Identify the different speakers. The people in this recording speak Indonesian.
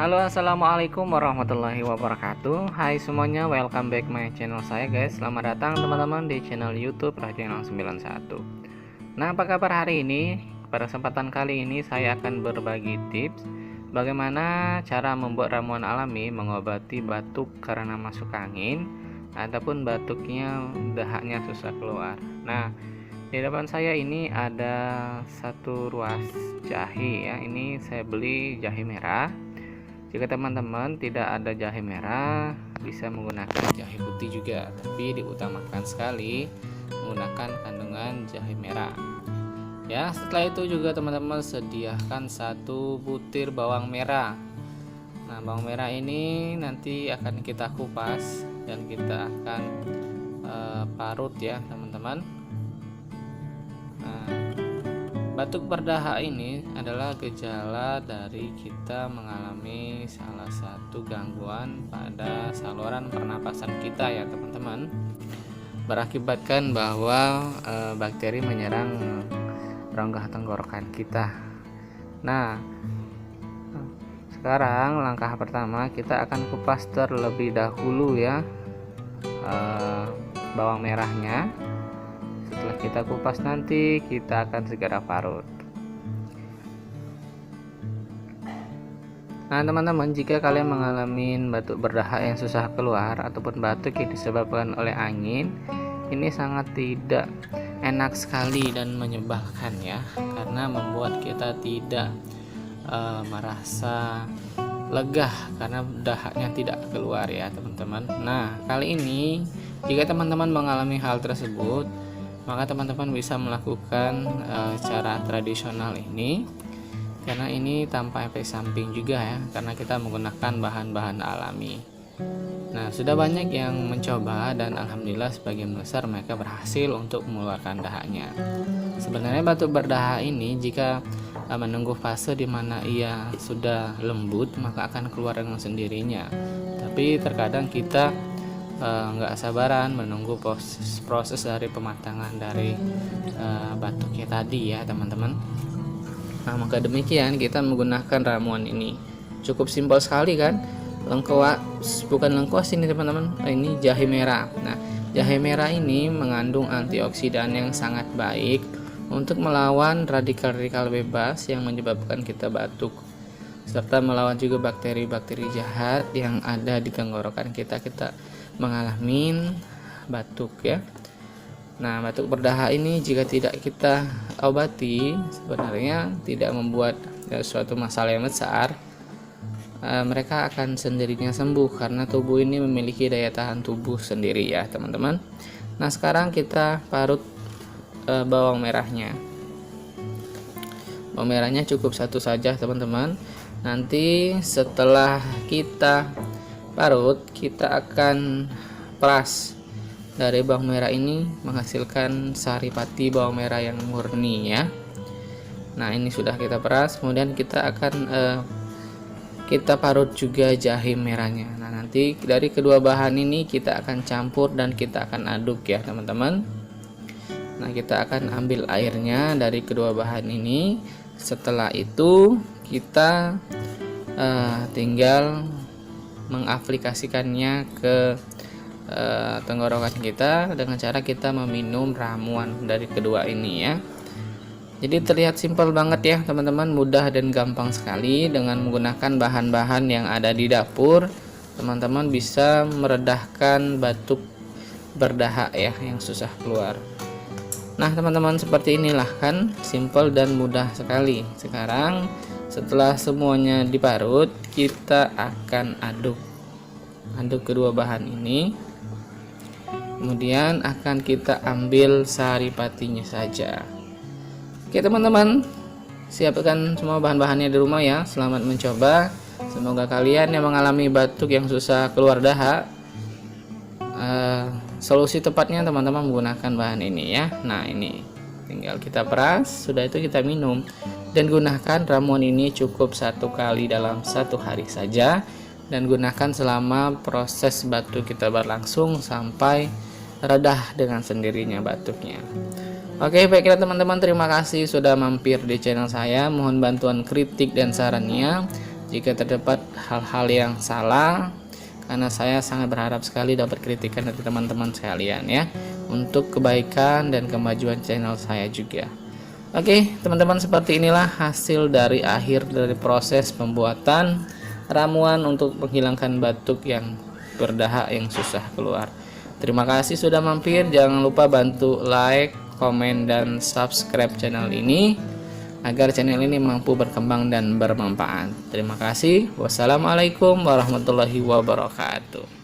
Speaker 1: Halo, assalamualaikum warahmatullahi wabarakatuh. Hai semuanya, welcome back my channel saya guys. Selamat datang teman-teman di channel YouTube Rajenal 91. Nah, apa kabar hari ini? Pada kesempatan kali ini saya akan berbagi tips bagaimana cara membuat ramuan alami mengobati batuk karena masuk angin ataupun batuknya dahaknya susah keluar. Nah, di depan saya ini ada satu ruas jahe ya. Ini saya beli jahe merah. Jika teman-teman tidak ada jahe merah, bisa menggunakan jahe putih juga, tapi diutamakan sekali menggunakan kandungan jahe merah. Ya, setelah itu juga teman-teman sediakan satu butir bawang merah. Nah, bawang merah ini nanti akan kita kupas dan kita akan parut ya, teman-teman. Nah, batuk berdahak ini adalah gejala dari kita mengalami salah satu gangguan pada saluran pernapasan kita ya teman-teman, berakibatkan bahwa bakteri menyerang rongga tenggorokan kita. Nah, sekarang langkah pertama kita akan kupas terlebih dahulu ya bawang merahnya. Setelah kita kupas nanti kita akan segera parut. Nah teman-teman, jika kalian mengalami batuk berdahak yang susah keluar ataupun batuk yang disebabkan oleh angin, ini sangat tidak enak sekali dan menyebalkan ya, karena membuat kita tidak merasa lega karena dahaknya tidak keluar ya teman-teman. Nah, kali ini jika teman-teman mengalami hal tersebut, maka teman-teman bisa melakukan cara tradisional ini, karena ini tanpa efek samping juga ya, karena kita menggunakan bahan-bahan alami. Nah, sudah banyak yang mencoba dan alhamdulillah sebagian besar mereka berhasil untuk mengeluarkan dahaknya. Sebenarnya batuk berdahak ini jika menunggu fase di mana ia sudah lembut, maka akan keluar dengan sendirinya. Tapi terkadang kita nggak sabaran menunggu proses dari pematangan dari batuknya tadi ya teman-teman. Nah, maka demikian kita menggunakan ramuan ini cukup simpel sekali kan, bukan lengkuas ini teman-teman, ini jahe merah. Nah, jahe merah ini mengandung antioksidan yang sangat baik untuk melawan radikal-radikal bebas yang menyebabkan kita batuk, serta melawan juga bakteri-bakteri jahat yang ada di tenggorokan kita mengalami batuk ya. Nah, batuk berdahak ini jika tidak kita obati sebenarnya tidak membuat suatu masalah yang besar. Mereka akan sendirinya sembuh karena tubuh ini memiliki daya tahan tubuh sendiri ya teman-teman. Nah, sekarang kita parut bawang merahnya. Bawang merahnya cukup satu saja teman-teman. Nanti setelah kita parut, kita akan peras dari bawang merah ini menghasilkan saripati bawang merah yang murni ya. Nah, ini sudah kita peras, kemudian kita akan kita parut juga jahe merahnya. Nah, nanti dari kedua bahan ini kita akan campur dan kita akan aduk ya teman-teman. Nah, kita akan ambil airnya dari kedua bahan ini. Setelah itu kita tinggal mengaplikasikannya ke tenggorokan kita dengan cara kita meminum ramuan dari kedua ini ya. Jadi terlihat simpel banget ya teman-teman, mudah dan gampang sekali. Dengan menggunakan bahan-bahan yang ada di dapur, teman-teman bisa meredahkan batuk berdahak ya yang susah keluar. Nah teman-teman, seperti inilah kan, simpel dan mudah sekali. Sekarang setelah semuanya diparut, kita akan aduk kedua bahan ini, kemudian akan kita ambil saripatinya saja. Oke teman-teman, siapkan semua bahan-bahannya di rumah ya. Selamat mencoba. Semoga kalian yang mengalami batuk yang susah keluar dahak, solusi tepatnya teman-teman menggunakan bahan ini ya. Nah, ini tinggal kita peras, sudah itu kita minum. Dan gunakan ramuan ini cukup satu kali dalam satu hari saja, dan gunakan selama proses batuk kita berlangsung sampai redah dengan sendirinya batuknya. Oke, baiklah teman-teman, terima kasih sudah mampir di channel saya. Mohon bantuan kritik dan sarannya. jika terdapat hal-hal yang salah, karena saya sangat berharap sekali dapat kritikan dari teman-teman sekalian ya, untuk kebaikan dan kemajuan channel saya juga. Oke teman-teman, seperti inilah hasil dari akhir dari proses pembuatan ramuan untuk menghilangkan batuk yang berdahak yang susah keluar. Terima kasih sudah mampir. Jangan lupa bantu like, komen, dan subscribe channel ini agar channel ini mampu berkembang dan bermanfaat. Terima kasih. Wassalamualaikum warahmatullahi wabarakatuh.